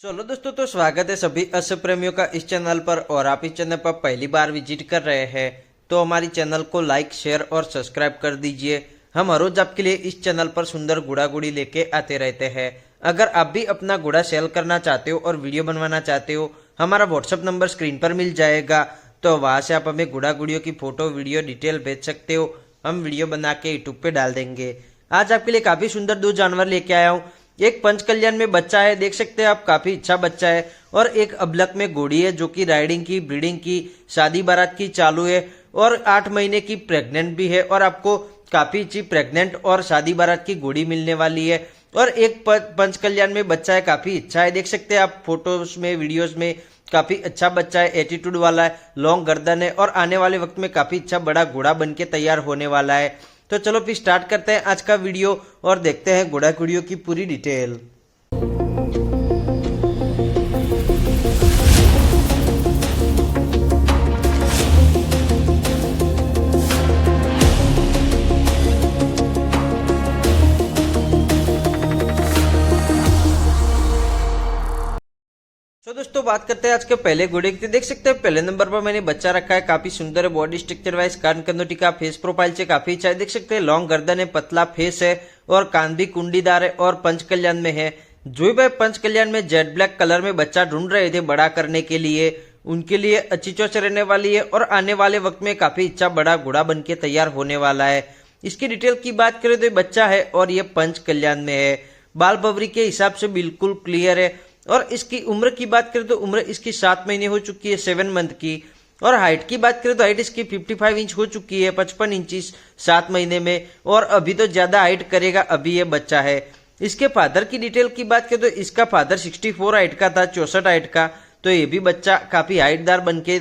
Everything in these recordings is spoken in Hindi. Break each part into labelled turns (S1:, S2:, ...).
S1: चलो दोस्तों, तो स्वागत है सभी अश्व प्रेमियों का इस चैनल पर। और आप इस चैनल पर पहली बार विजिट कर रहे हैं तो हमारी चैनल को लाइक, शेयर और सब्सक्राइब कर दीजिए। हम हर रोज आपके लिए इस चैनल पर सुंदर घोड़ा घोड़ी लेके आते रहते हैं। अगर आप भी अपना घोड़ा सेल करना चाहते हो और वीडियो बनवाना चाहते हो, हमारा व्हाट्सअप नंबर स्क्रीन पर मिल जाएगा, तो वहां से आप हमें घोड़ा घोड़ियों की फोटो, वीडियो डिटेल भेज सकते हो। हम वीडियो बना के यूट्यूब पे डाल देंगे। आज आपके लिए काफी सुंदर दो जानवर लेके आया हूँ। एक पंचकल्याण में बच्चा है, देख सकते हैं आप, काफी अच्छा बच्चा है। और एक अबलक में घोड़ी है जो कि राइडिंग की, ब्रीडिंग की, शादी बारात की चालू है और 8 महीने की प्रेग्नेंट भी है। और आपको काफी अच्छी प्रेग्नेंट और शादी बारात की घोड़ी मिलने वाली है। और एक पंचकल्याण में बच्चा है, काफी अच्छा है, देख सकते हैं आप फोटोज में, वीडियोज में। काफी अच्छा बच्चा है, एटीट्यूड वाला है, लॉन्ग गर्दन है और आने वाले वक्त में काफी अच्छा बड़ा घोड़ा बनके तैयार होने वाला है। तो चलो फिर स्टार्ट करते हैं आज का वीडियो और देखते हैं घोड़ा घोड़ियों की पूरी डिटेल। तो दोस्तों बात करते हैं आज के पहले घोड़े की। देख सकते हैं पहले नंबर पर मैंने बच्चा रखा है, काफी सुंदर है, बॉडी स्ट्रक्चर वाइज, कान कंदोटी का फेस प्रोफाइल से काफी अच्छा है। देख सकते हैं लॉन्ग गर्दन है, पतला फेस है और कान भी कुंडीदार है और पंचकल्याण में है। जो भाई पंचकल्याण में जेड ब्लैक कलर में बच्चा ढूंढ रहे थे बड़ा करने के लिए, उनके लिए अच्छी चोच रहने वाली है और आने वाले वक्त में काफी अच्छा बड़ा घोड़ा बन के तैयार होने वाला है। इसकी डिटेल की बात करें तो बच्चा है और ये पंचकल्याण में है। बाल बवरी के हिसाब से बिल्कुल क्लियर है। और इसकी उम्र की बात करें तो उम्र इसकी 7 महीने हो चुकी है, 7 मंथ की। और हाइट की बात करें तो हाइट इसकी 55 इंच हो चुकी है, 55 इंच 7 महीने में। और अभी तो ज्यादा हाइट करेगा, अभी ये बच्चा है। इसके फादर की डिटेल की बात करें तो इसका फादर 64 हाइट का था, 64 हाइट का। तो ये भी बच्चा काफी हाइटदार बनके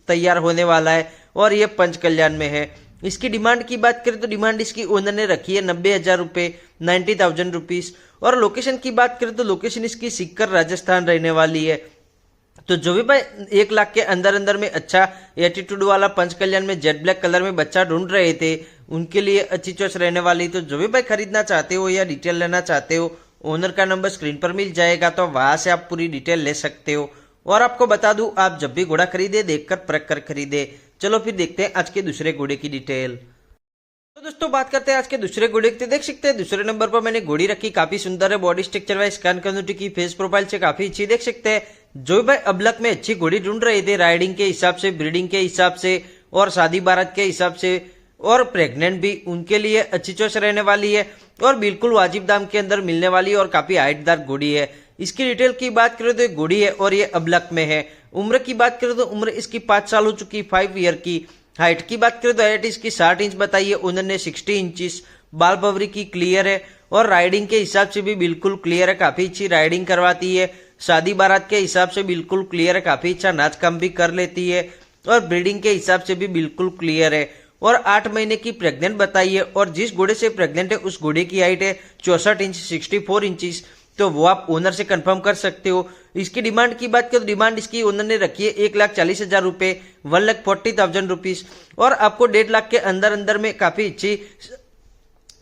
S1: तैयार होने वाला है और ये पंचकल्याण में है। इसकी डिमांड की बात करें तो डिमांड इसकी ओनर ने रखी है 90,000 रुपए, 90,000 रुपीज। और लोकेशन की बात करें तो लोकेशन इसकी सीकर राजस्थान रहने वाली है। तो जो भी भाई 1 लाख के अंदर अंदर में अच्छा एटीट्यूड वाला पंचकल्याण में जेड ब्लैक कलर में बच्चा ढूंढ रहे थे, उनके लिए अच्छी चॉइस रहने वाली। तो जो भी भाई खरीदना चाहते हो या डिटेल लेना चाहते हो, ओनर का नंबर स्क्रीन पर मिल जाएगा, तो वहां से आप पूरी डिटेल ले सकते हो। और आपको बता दूं, आप जब भी घोड़ा खरीदे देखकर परख कर खरीदे। चलो फिर देखते हैं आज के दूसरे घोड़े की डिटेल। तो दोस्तों बात करते हैं आज के दूसरे घोड़े की। देख सकते हैं दूसरे नंबर पर मैंने घोड़ी रखी, काफी सुंदर है, बॉडी स्ट्रक्चर वाइज, कान कंदोटी की, फेस प्रोफाइल से काफी अच्छी। देख सकते हैं जो भाई अबलक में अच्छी घोड़ी ढूंढ रहे थे, राइडिंग के हिसाब से, ब्रीडिंग के हिसाब से और शादी बारात के हिसाब से और प्रेग्नेंट भी, उनके लिए अच्छी चॉइस रहने वाली है और बिल्कुल वाजिब दाम के अंदर मिलने वाली है और काफी हाइटदार घोड़ी है। इसकी डिटेल की बात करें तो घोड़ी है और ये अबलक में है। उम्र की बात करें तो उम्र इसकी 5 साल हो चुकी, 5 ईयर की। हाइट की बात करें तो हाइट इसकी 60 इंच बताइए, उन्होंने 60 इंचिस। बाल बवरी की क्लियर है और राइडिंग के हिसाब से भी बिल्कुल क्लियर है, काफी अच्छी राइडिंग करवाती है। शादी बारात के हिसाब से बिल्कुल क्लियर है, काफी अच्छा नाच काम भी कर लेती है और ब्रीडिंग के हिसाब से भी बिल्कुल क्लियर है। और 8 महीने की प्रेग्नेंट बताइए। और जिस घोड़े से प्रेग्नेंट है उस घोड़े की हाइट है 64 इंच, 64 इंचिस। तो वो आप ओनर से कंफर्म कर सकते हो। इसकी डिमांड की बात करें तो डिमांड इसकी ओनर ने रखी है 1,40,000 रुपए, 1,40,000 रुपीज। और आपको 1.5 लाख के अंदर अंदर में काफी अच्छी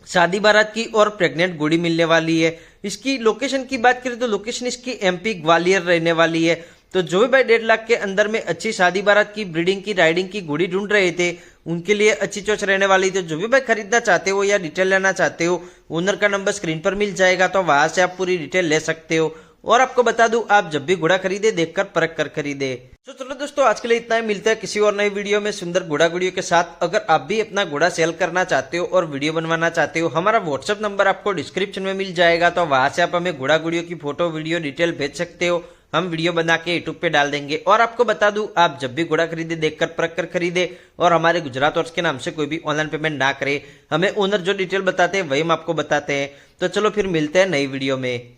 S1: शादी बारात की और प्रेग्नेंट घोड़ी मिलने वाली है। इसकी लोकेशन की बात करें तो लोकेशन इसकी एमपी ग्वालियर रहने वाली है। तो जो भी भाई 1.5 लाख के अंदर में अच्छी शादी बारात की, ब्रीडिंग की, राइडिंग की घोड़ी ढूंढ रहे थे, उनके लिए अच्छी चॉइस रहने वाली। तो जो भी भाई खरीदना चाहते हो या डिटेल लेना चाहते हो, ओनर का नंबर स्क्रीन पर मिल जाएगा, तो वहां से आप पूरी डिटेल ले सकते हो। और आपको बता दूं, आप जब भी घोड़ा खरीदे देखकर परख कर खरीदे। तो चलो दोस्तों आज के लिए इतना ही, मिलता है किसी और नई वीडियो में सुंदर घोड़ा घोड़ियों के साथ। अगर आप भी अपना घोड़ा सेल करना चाहते हो और वीडियो बनवाना चाहते हो, हमारा व्हाट्सअप नंबर आपको डिस्क्रिप्शन में मिल जाएगा, तो वहां से आप हमें घोड़ा घोड़ियों की फोटो, वीडियो डिटेल भेज सकते हो। हम वीडियो बना के यूट्यूब पे डाल देंगे। और आपको बता दूं, आप जब भी घोड़ा खरीदे देखकर परख कर खरीदे और हमारे गुजरात वर्स के नाम से कोई भी ऑनलाइन पेमेंट ना करे। हमें ओनर जो डिटेल बताते हैं वही हम आपको बताते हैं। तो चलो फिर मिलते हैं नई वीडियो में।